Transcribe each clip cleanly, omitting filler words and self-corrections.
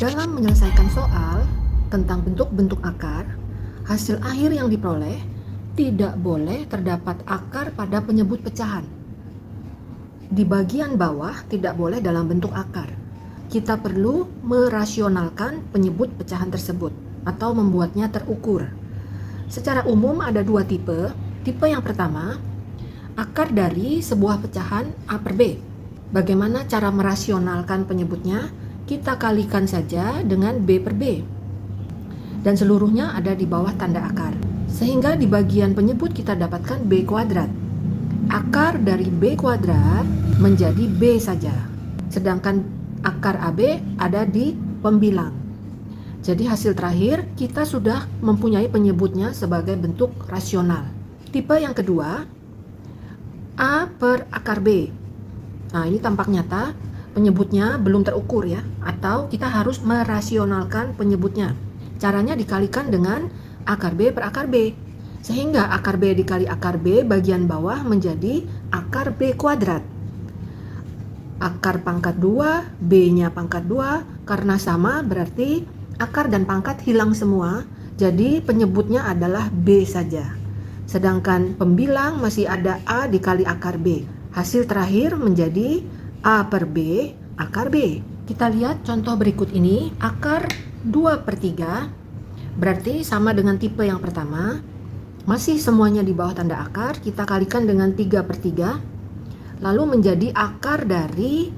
Dalam menyelesaikan soal tentang bentuk-bentuk akar, hasil akhir yang diperoleh tidak boleh terdapat akar pada penyebut pecahan. Di bagian bawah tidak boleh dalam bentuk akar. Kita perlu merasionalkan penyebut pecahan tersebut atau membuatnya terukur. Secara umum ada dua tipe. Tipe yang pertama, akar dari sebuah pecahan A per B. Bagaimana cara merasionalkan penyebutnya? Kita kalikan saja dengan B per B. Dan seluruhnya ada di bawah tanda akar. Sehingga di bagian penyebut kita dapatkan B kuadrat. Akar dari B kuadrat menjadi B saja. Sedangkan akar AB ada di pembilang. Jadi hasil terakhir kita sudah mempunyai penyebutnya sebagai bentuk rasional. Tipe yang kedua, A per akar B. Nah, ini tampak nyata penyebutnya belum terukur ya, atau kita harus merasionalkan penyebutnya. Caranya dikalikan dengan akar B per akar B. Sehingga akar B dikali akar B bagian bawah menjadi akar B kuadrat. Akar pangkat 2, B-nya pangkat 2, karena sama berarti akar dan pangkat hilang semua, jadi penyebutnya adalah B saja. Sedangkan pembilang masih ada A dikali akar B. Hasil terakhir menjadi A per B akar B. Kita lihat contoh berikut ini. Akar 2 per 3 berarti sama dengan tipe yang pertama. Masih semuanya di bawah tanda akar. Kita kalikan dengan 3 per 3. Lalu menjadi akar dari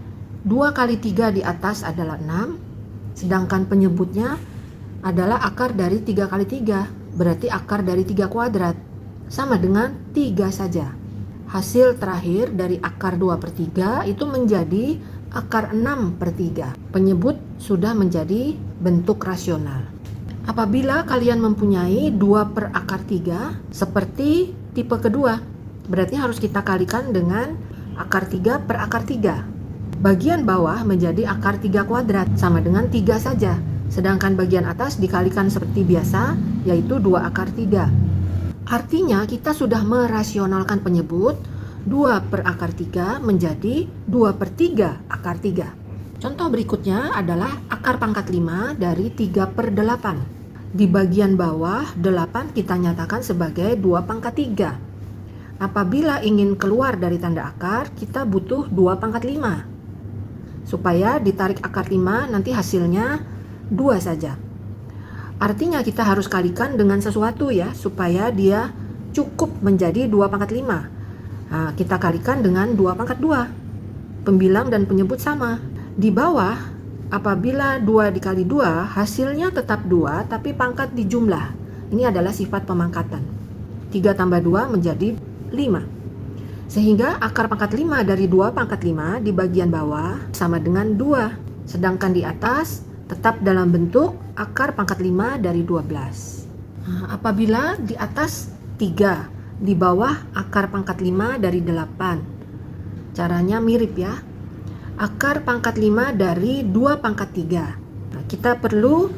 2 kali 3 di atas adalah 6. Sedangkan penyebutnya adalah akar dari 3 kali 3. Berarti akar dari 3 kuadrat. Sama dengan 3 saja. Hasil terakhir dari akar 2 per 3 itu menjadi akar 6 per 3. Penyebut sudah menjadi bentuk rasional. Apabila kalian mempunyai 2 per akar 3 seperti tipe kedua, berarti harus kita kalikan dengan akar 3 per akar 3. Bagian bawah menjadi akar 3 kuadrat sama dengan 3 saja. Sedangkan bagian atas dikalikan seperti biasa yaitu 2 akar 3. Artinya kita sudah merasionalkan penyebut 2 per akar 3 menjadi 2 per 3 akar 3. Contoh berikutnya adalah akar pangkat 5 dari 3 per 8. Di bagian bawah 8 kita nyatakan sebagai 2 pangkat 3. Apabila ingin keluar dari tanda akar, kita butuh 2 pangkat 5. Supaya ditarik akar 5 nanti hasilnya 2 saja. Artinya kita harus kalikan dengan sesuatu ya, supaya dia cukup menjadi 2 pangkat 5. Nah, kita kalikan dengan 2 pangkat 2. Pembilang dan penyebut sama. Di bawah, apabila 2 dikali 2, hasilnya tetap 2, tapi pangkat dijumlah. Ini adalah sifat pemangkatan. 3 tambah 2 menjadi 5. Sehingga akar pangkat 5 dari 2 pangkat 5 di bagian bawah sama dengan 2. Sedangkan di atas tetap dalam bentuk akar pangkat 5 dari 12. Nah, apabila di atas 3, di bawah akar pangkat 5 dari 8. Caranya mirip ya. Akar pangkat 5 dari 2 pangkat 3. Nah, kita perlu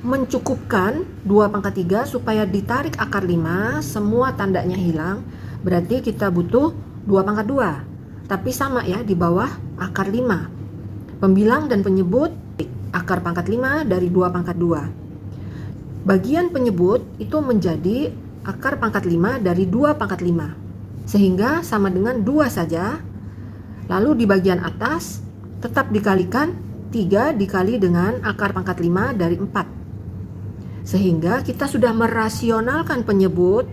mencukupkan 2 pangkat 3 supaya ditarik akar 5, semua tandanya hilang. Berarti kita butuh 2 pangkat 2. Tapi sama ya, di bawah akar 5. Pembilang dan penyebut akar pangkat 5 dari 2 pangkat 2. Bagian penyebut itu menjadi akar pangkat 5 dari 2 pangkat 5. Sehingga sama dengan 2 saja. Lalu di bagian atas tetap dikalikan 3 dikali dengan akar pangkat 5 dari 4. Sehingga kita sudah merasionalkan penyebut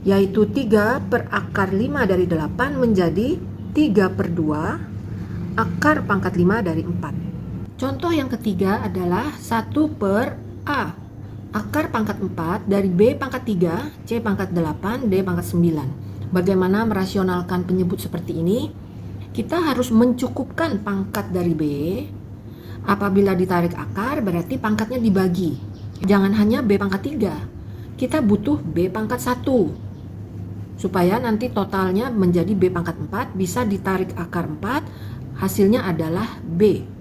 yaitu 3 per akar 5 dari 8 menjadi 3 per 2 akar pangkat 5 dari 4. Contoh yang ketiga adalah 1 per A. Akar pangkat 4 dari B pangkat 3, C pangkat 8, D pangkat 9. Bagaimana merasionalkan penyebut seperti ini? Kita harus mencukupkan pangkat dari B. Apabila ditarik akar berarti pangkatnya dibagi. Jangan hanya B pangkat 3. Kita butuh B pangkat 1. Supaya nanti totalnya menjadi B pangkat 4, bisa ditarik akar 4, hasilnya adalah B.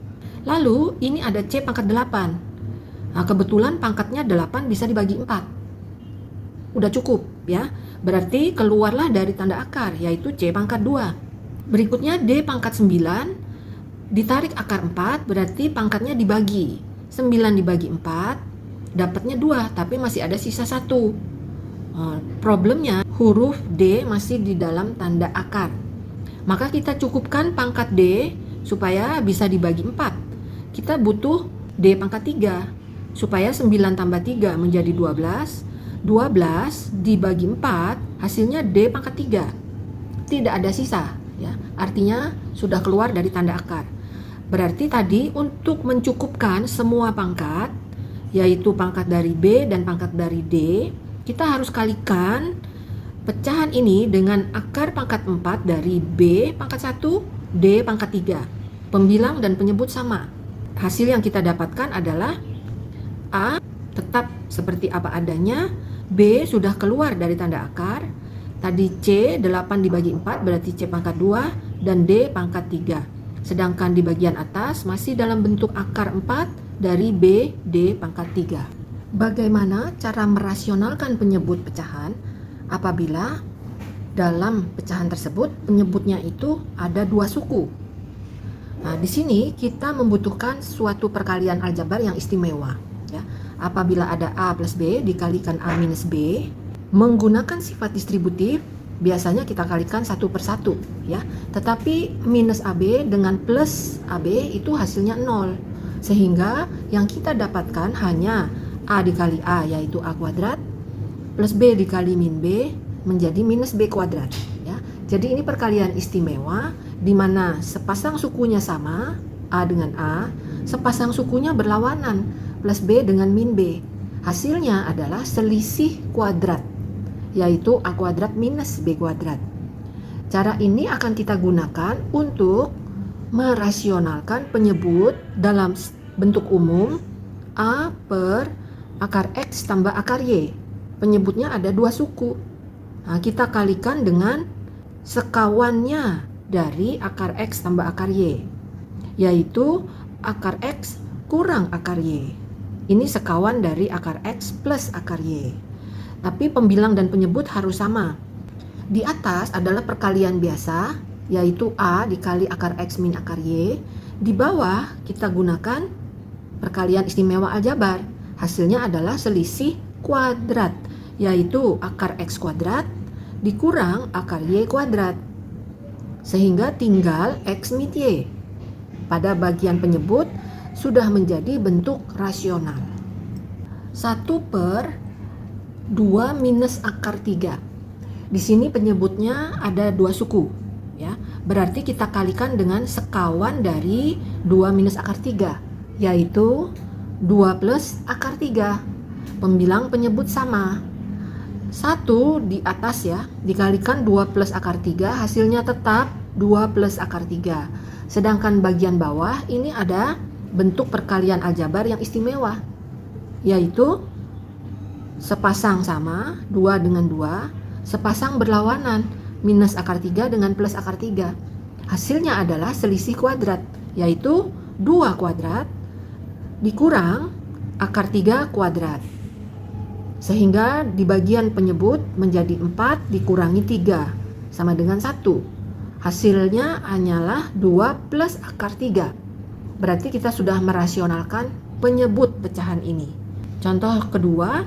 Lalu ini ada C pangkat 8. Nah, kebetulan pangkatnya 8 bisa dibagi 4. Udah cukup ya. Berarti keluarlah dari tanda akar yaitu C pangkat 2. Berikutnya D pangkat 9 ditarik akar 4 berarti pangkatnya dibagi. 9 dibagi 4, dapatnya 2, tapi masih ada sisa 1. Problemnya huruf D masih di dalam tanda akar. Maka kita cukupkan pangkat D supaya bisa dibagi 4. Kita butuh D pangkat 3 supaya 9 tambah 3 menjadi 12. 12 dibagi 4 hasilnya D pangkat 3. Tidak ada sisa, ya. Artinya sudah keluar dari tanda akar. Berarti tadi untuk mencukupkan semua pangkat, yaitu pangkat dari B dan pangkat dari D, kita harus kalikan pecahan ini dengan akar pangkat 4 dari B pangkat 1, D pangkat 3. Pembilang dan penyebut sama. Hasil yang kita dapatkan adalah A tetap seperti apa adanya, B sudah keluar dari tanda akar, tadi C 8 dibagi 4 berarti C pangkat 2 dan D pangkat 3. Sedangkan di bagian atas masih dalam bentuk akar 4 dari B, D pangkat 3. Bagaimana cara merasionalkan penyebut pecahan apabila dalam pecahan tersebut penyebutnya itu ada 2 suku? Nah, di sini kita membutuhkan suatu perkalian aljabar yang istimewa, ya. Apabila ada A plus B dikalikan A minus B, menggunakan sifat distributif, biasanya kita kalikan 1 per 1, ya. Tetapi minus AB dengan plus AB itu hasilnya 0. Sehingga yang kita dapatkan hanya A dikali A yaitu A kuadrat plus B dikali min B menjadi minus B kuadrat, ya. Jadi ini perkalian istimewa di mana sepasang sukunya sama, A dengan A, sepasang sukunya berlawanan, plus B dengan min B. Hasilnya adalah selisih kuadrat, yaitu A kuadrat minus B kuadrat. Cara ini akan kita gunakan untuk merasionalkan penyebut dalam bentuk umum A per akar X tambah akar Y. Penyebutnya ada 2 suku. Nah, kita kalikan dengan sekawannya dari akar X tambah akar Y, yaitu akar X kurang akar Y. Ini sekawan dari akar X plus akar Y. Tapi pembilang dan penyebut harus sama. Di atas adalah perkalian biasa, yaitu A dikali akar X min akar Y. Di bawah kita gunakan perkalian istimewa aljabar. Hasilnya adalah selisih kuadrat, yaitu akar X kuadrat dikurang akar Y kuadrat. Sehingga tinggal X min Y. Pada bagian penyebut sudah menjadi bentuk rasional. 1 per 2 minus akar 3. Di sini penyebutnya ada 2 suku, ya. Berarti kita kalikan dengan sekawan dari 2 minus akar 3, yaitu 2 plus akar 3. Pembilang penyebut sama. 1 di atas, ya, dikalikan 2 plus akar 3 hasilnya tetap 2 plus akar 3. Sedangkan bagian bawah ini ada bentuk perkalian aljabar yang istimewa, yaitu sepasang sama, 2 dengan 2, sepasang berlawanan, minus akar 3 dengan plus akar 3. Hasilnya adalah selisih kuadrat, yaitu 2 kuadrat dikurang akar 3 kuadrat. Sehingga di bagian penyebut menjadi 4 dikurangi 3 sama dengan 1. Hasilnya hanyalah 2 plus akar 3. Berarti kita sudah merasionalkan penyebut pecahan ini. Contoh kedua,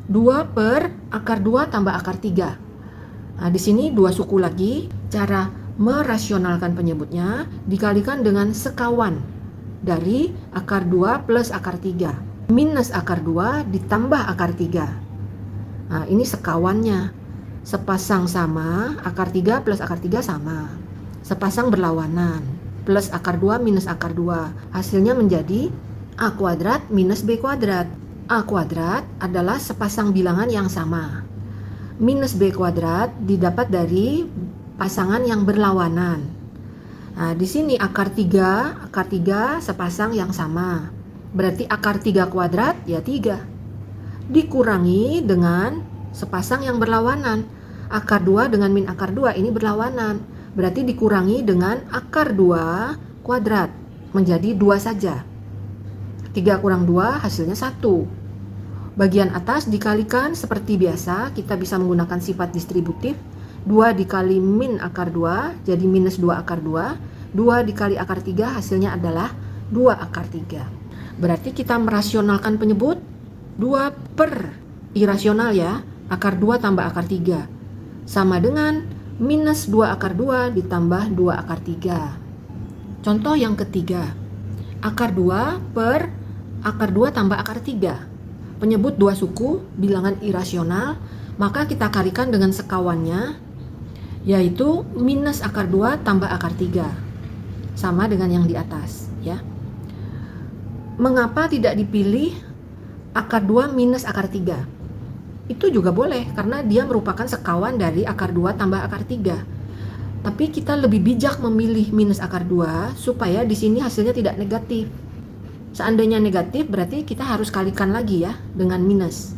2 per akar 2 tambah akar 3. Nah, di sini 2 suku lagi. Cara merasionalkan penyebutnya dikalikan dengan sekawan dari akar 2 plus akar 3. Minus akar 2 ditambah akar 3. Nah, ini sekawannya. Sepasang sama, akar 3 plus akar 3 sama. Sepasang berlawanan, plus akar 2 minus akar 2. Hasilnya menjadi A kuadrat minus B kuadrat. A kuadrat adalah sepasang bilangan yang sama. Minus B kuadrat didapat dari pasangan yang berlawanan. Nah, di sini akar 3 sepasang yang sama. Berarti akar 3 kuadrat ya 3. Dikurangi dengan sepasang yang berlawanan. Akar 2 dengan min akar 2 ini berlawanan. Berarti dikurangi dengan akar 2 kuadrat. Menjadi 2 saja. 3 kurang 2 hasilnya 1. Bagian atas dikalikan seperti biasa. Kita bisa menggunakan sifat distributif. 2 dikali min akar 2 jadi minus 2 akar 2. 2 dikali akar 3 hasilnya adalah 2 akar 3. Berarti kita merasionalkan penyebut 2 per irasional ya, akar 2 tambah akar 3. Sama dengan minus 2 akar 2 ditambah 2 akar 3. Contoh yang ketiga, akar 2 per akar 2 tambah akar 3. Penyebut 2 suku, bilangan irasional, maka kita kalikan dengan sekawannya, yaitu minus akar 2 tambah akar 3. Sama dengan yang di atas ya. Mengapa tidak dipilih akar 2 minus akar 3? Itu juga boleh karena dia merupakan sekawan dari akar 2 tambah akar 3. Tapi kita lebih bijak memilih minus akar 2 supaya di sini hasilnya tidak negatif. Seandainya negatif berarti kita harus kalikan lagi ya dengan minus.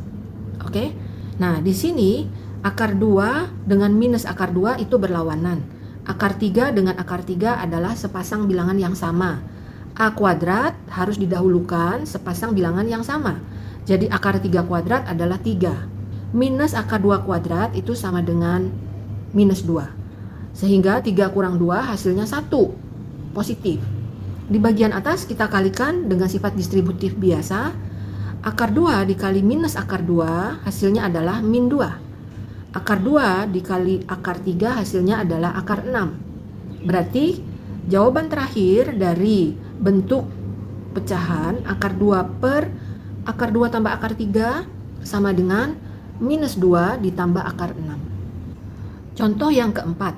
Oke. Nah, di sini akar 2 dengan minus akar 2 itu berlawanan. Akar 3 dengan akar 3 adalah sepasang bilangan yang sama. A kuadrat harus didahulukan sepasang bilangan yang sama. Jadi akar 3 kuadrat adalah 3. Minus akar 2 kuadrat itu sama dengan minus 2. Sehingga 3 kurang 2 hasilnya 1. Positif. Di bagian atas kita kalikan dengan sifat distributif biasa. Akar 2 dikali minus akar 2 hasilnya adalah min 2. Akar 2 dikali akar 3 hasilnya adalah akar 6. Berarti jawaban terakhir dari bentuk pecahan akar 2 per akar 2 tambah akar 3 sama dengan minus 2 ditambah akar 6. Contoh yang keempat,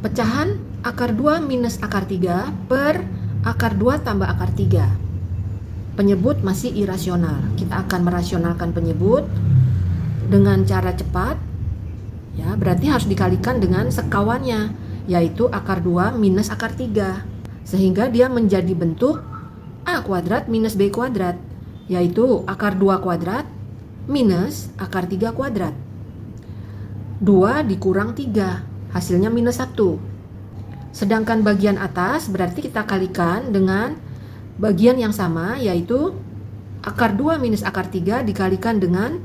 pecahan akar 2 minus akar 3 per akar 2 tambah akar 3. Penyebut masih irasional. Kita akan merasionalkan penyebut dengan cara cepat. Ya, berarti harus dikalikan dengan sekawannya, yaitu akar 2 minus akar 3. Sehingga dia menjadi bentuk A kuadrat minus B kuadrat, yaitu akar 2 kuadrat minus akar 3 kuadrat. 2 dikurang 3, hasilnya minus 1. Sedangkan bagian atas berarti kita kalikan dengan bagian yang sama, yaitu akar 2 minus akar 3 dikalikan dengan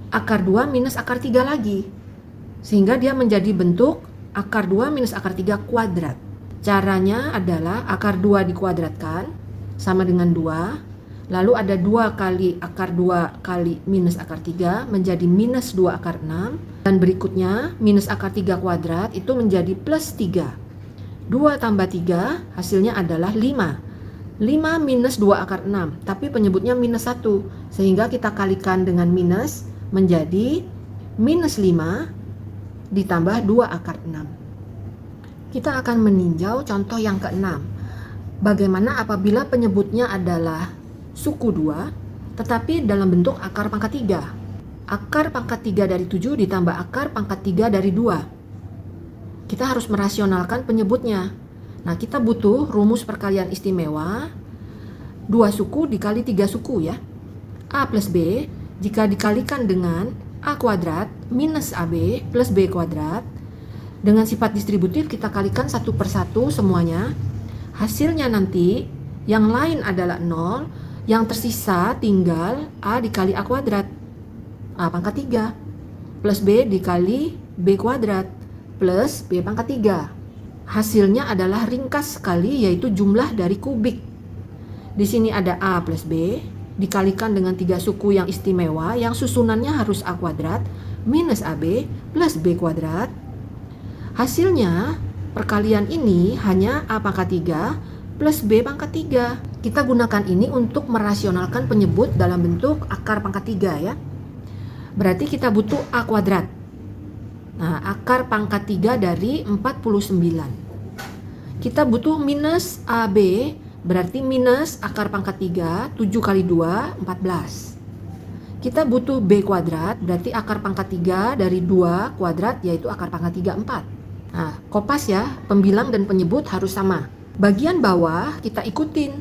akar 2 minus akar 3 lagi. Sehingga dia menjadi bentuk akar 2 minus akar 3 kuadrat. Caranya adalah akar 2 dikuadratkan sama dengan 2. Lalu ada 2 kali akar 2 kali minus akar 3 menjadi minus 2 akar 6. Dan berikutnya minus akar 3 kuadrat itu menjadi plus 3. 2 tambah 3 hasilnya adalah 5. 5 minus 2 akar 6. Tapi penyebutnya minus 1. Sehingga kita kalikan dengan minus menjadi minus 5 ditambah 2 akar 6. Kita akan meninjau contoh yang ke-6. Bagaimana apabila penyebutnya adalah suku 2, tetapi dalam bentuk akar pangkat 3. Akar pangkat 3 dari 7 ditambah akar pangkat 3 dari 2. Kita harus merasionalkan penyebutnya. Nah, kita butuh rumus perkalian istimewa 2 suku dikali 3 suku ya. A plus B jika dikalikan dengan A kuadrat minus AB plus B kuadrat. Dengan sifat distributif kita kalikan satu per satu semuanya. Hasilnya nanti yang lain adalah 0, yang tersisa tinggal A dikali A kuadrat, A pangkat 3, plus B dikali B kuadrat, plus B pangkat 3. Hasilnya adalah ringkas sekali, yaitu jumlah dari kubik. Di sini ada A plus B, dikalikan dengan 3 suku yang istimewa, yang susunannya harus A kuadrat, minus AB, plus B kuadrat. Hasilnya, perkalian ini hanya A pangkat 3, plus B pangkat 3. Kita gunakan ini untuk merasionalkan penyebut dalam bentuk akar pangkat 3 ya. Berarti kita butuh A kuadrat. Nah, akar pangkat 3 dari 49. Kita butuh minus AB, berarti minus akar pangkat 3, 7 kali 2, 14. Kita butuh B kuadrat, berarti akar pangkat 3 dari 2 kuadrat, yaitu akar pangkat 3, 4. Nah, kopas ya, pembilang dan penyebut harus sama. Bagian bawah kita ikutin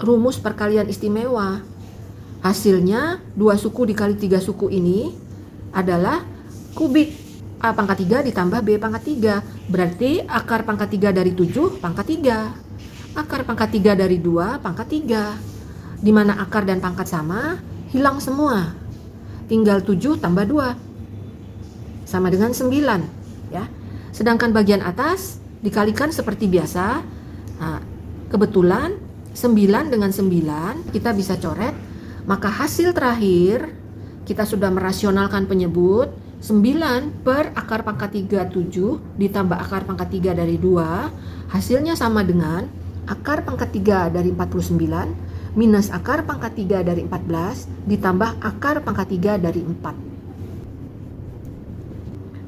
rumus perkalian istimewa. Hasilnya 2 suku dikali 3 suku ini adalah kubik. A pangkat 3 ditambah B pangkat 3. Berarti akar pangkat 3 dari 7 pangkat 3. Akar pangkat 3 dari 2 pangkat 3. Dimana akar dan pangkat sama, hilang semua. Tinggal 7 tambah 2. Sama dengan 9 ya. Sedangkan bagian atas dikalikan seperti biasa. Nah, kebetulan 9 dengan 9 kita bisa coret, maka hasil terakhir kita sudah merasionalkan penyebut 9 per akar pangkat 3 7 ditambah akar pangkat 3 dari 2, hasilnya sama dengan akar pangkat 3 dari 49 minus akar pangkat 3 dari 14 ditambah akar pangkat 3 dari 4.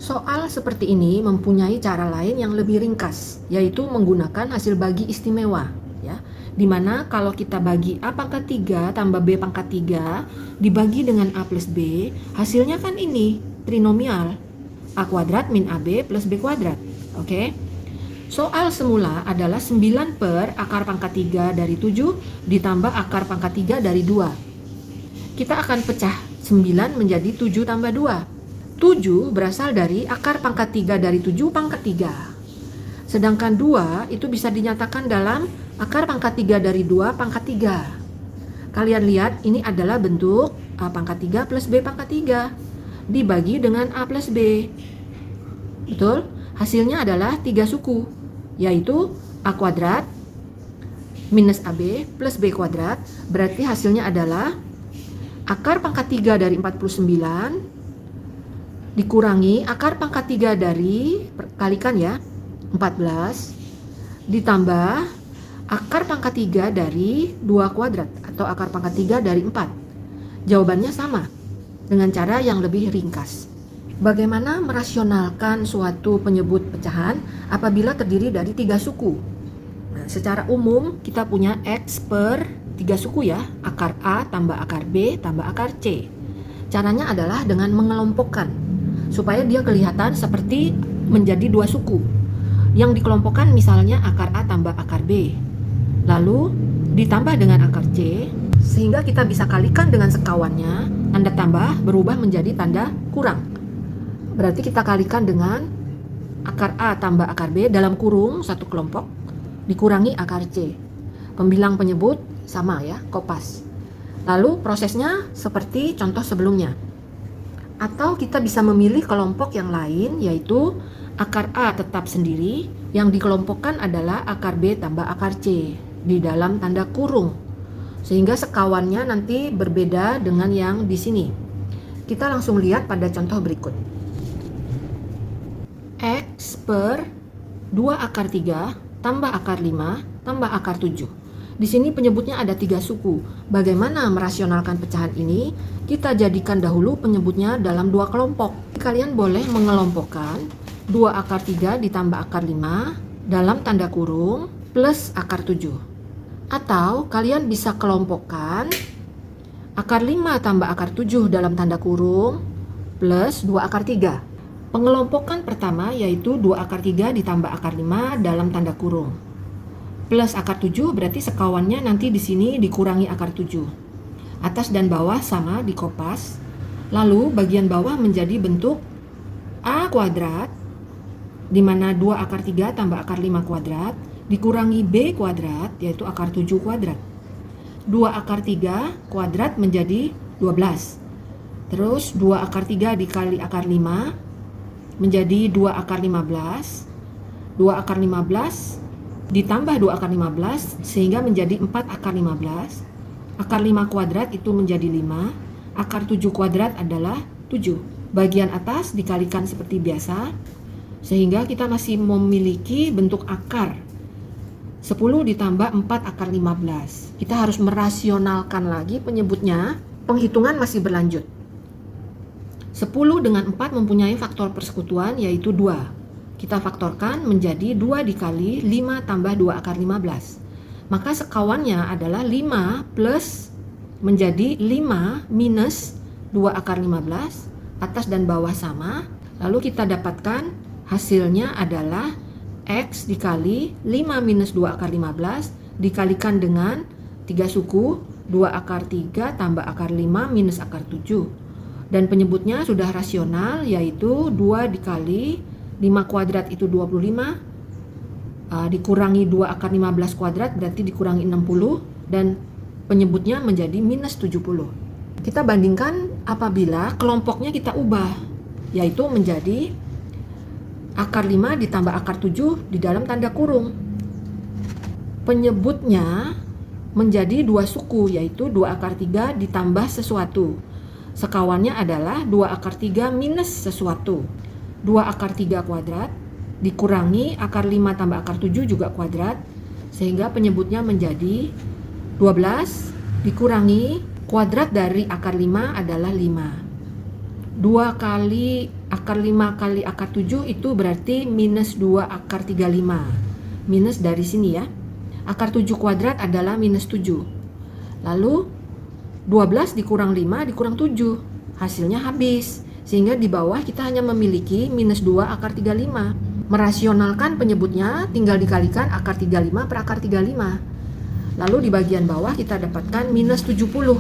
Soal seperti ini mempunyai cara lain yang lebih ringkas, yaitu menggunakan hasil bagi istimewa, ya. Dimana kalau kita bagi A pangkat 3 tambah B pangkat 3 dibagi dengan A plus B, hasilnya kan ini, trinomial. A kuadrat min AB plus B kuadrat. Oke? Soal semula adalah 9 per akar pangkat 3 dari 7 ditambah akar pangkat 3 dari 2. Kita akan pecah 9 menjadi 7 tambah 2. 7 berasal dari akar pangkat 3 dari 7 pangkat 3. Sedangkan 2 itu bisa dinyatakan dalam akar pangkat 3 dari 2 pangkat 3. Kalian lihat ini adalah bentuk A pangkat 3 plus B pangkat 3 dibagi dengan A plus B. Betul? Hasilnya adalah 3 suku, yaitu A kuadrat minus AB plus B kuadrat. Berarti hasilnya adalah akar pangkat 3 dari 49 dikurangi akar pangkat 3 dari, kalikan ya, 14 ditambah akar pangkat 3 dari 2 kuadrat atau akar pangkat 3 dari 4. Jawabannya sama dengan cara yang lebih ringkas. Bagaimana merasionalkan suatu penyebut pecahan apabila terdiri dari 3 suku? Nah, secara umum kita punya X per 3 suku ya, akar A tambah akar B tambah akar C. Caranya adalah dengan mengelompokkan supaya dia kelihatan seperti menjadi 2 suku. Yang dikelompokkan misalnya akar A tambah akar B, lalu ditambah dengan akar C, sehingga kita bisa kalikan dengan sekawannya. Tanda tambah berubah menjadi tanda kurang. Berarti kita kalikan dengan akar A tambah akar B dalam kurung satu kelompok dikurangi akar C. Pembilang penyebut sama ya, kopas. Lalu prosesnya seperti contoh sebelumnya. Atau kita bisa memilih kelompok yang lain, yaitu akar A tetap sendiri, yang dikelompokkan adalah akar B tambah akar C di dalam tanda kurung, sehingga sekawannya nanti berbeda dengan yang di sini. Kita langsung lihat pada contoh berikut. X per 2 akar 3 tambah akar 5 tambah akar 7. Di sini penyebutnya ada 3 suku. Bagaimana merasionalkan pecahan ini? Kita jadikan dahulu penyebutnya dalam 2 kelompok. Kalian boleh mengelompokkan 2 akar 3 ditambah akar 5 dalam tanda kurung plus akar 7. Atau kalian bisa kelompokkan akar 5 tambah akar 7 dalam tanda kurung plus 2 akar 3. Pengelompokan pertama yaitu 2 akar 3 ditambah akar 5 dalam tanda kurung plus akar 7, berarti sekawannya nanti di sini dikurangi akar 7. Atas dan bawah sama dikopas. Lalu bagian bawah menjadi bentuk A kuadrat, di mana 2 akar 3 tambah akar 5 kuadrat dikurangi B kuadrat, yaitu akar 7 kuadrat. 2 akar 3 kuadrat menjadi 12. Terus 2 akar 3 dikali akar 5 menjadi 2 akar 15. 2 akar 15 ditambah 2 akar 15 sehingga menjadi 4 akar 15. Akar 5 kuadrat itu menjadi 5. Akar 7 kuadrat adalah 7. Bagian atas dikalikan seperti biasa, sehingga kita masih memiliki bentuk akar 10 ditambah 4 akar 15. Kita harus merasionalkan lagi penyebutnya. Penghitungan masih berlanjut. 10 dengan 4 mempunyai faktor persekutuan yaitu 2. Kita faktorkan menjadi 2 dikali 5 tambah 2 akar 15. Maka sekawannya adalah 5 plus menjadi 5 minus 2 akar 15. Atas dan bawah sama. Lalu kita dapatkan hasilnya adalah X dikali 5 minus 2 akar 15 dikalikan dengan 3 suku, 2 akar 3 tambah akar 5 minus akar 7. Dan penyebutnya sudah rasional, yaitu 2 dikali 5 kuadrat itu 25, dikurangi 2 akar 15 kuadrat berarti dikurangi 60, dan penyebutnya menjadi minus 70. Kita bandingkan apabila kelompoknya kita ubah, yaitu menjadi akar 5 ditambah akar 7 di dalam tanda kurung. Penyebutnya menjadi dua suku, yaitu 2 akar 3 ditambah sesuatu. Sekawannya adalah 2 akar 3 minus sesuatu. 2 akar 3 kuadrat dikurangi akar 5 tambah akar 7 juga kuadrat, sehingga penyebutnya menjadi 12 dikurangi kuadrat dari akar 5 adalah 5. 2 kali akar 5 kali akar 7 itu berarti minus 2 akar 35. Minus dari sini ya. Akar 7 kuadrat adalah minus 7. Lalu 12 dikurang 5 dikurang 7. Hasilnya habis. Sehingga di bawah kita hanya memiliki minus 2 akar 35. Merasionalkan penyebutnya tinggal dikalikan akar 35 per akar 35. Lalu di bagian bawah kita dapatkan minus 70.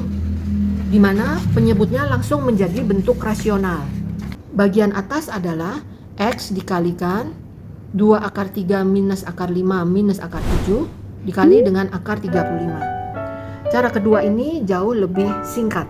Di mana penyebutnya langsung menjadi bentuk rasional. Bagian atas adalah X dikalikan 2 akar 3 minus akar 5 minus akar 7 dikali dengan akar 35. Cara kedua ini jauh lebih singkat.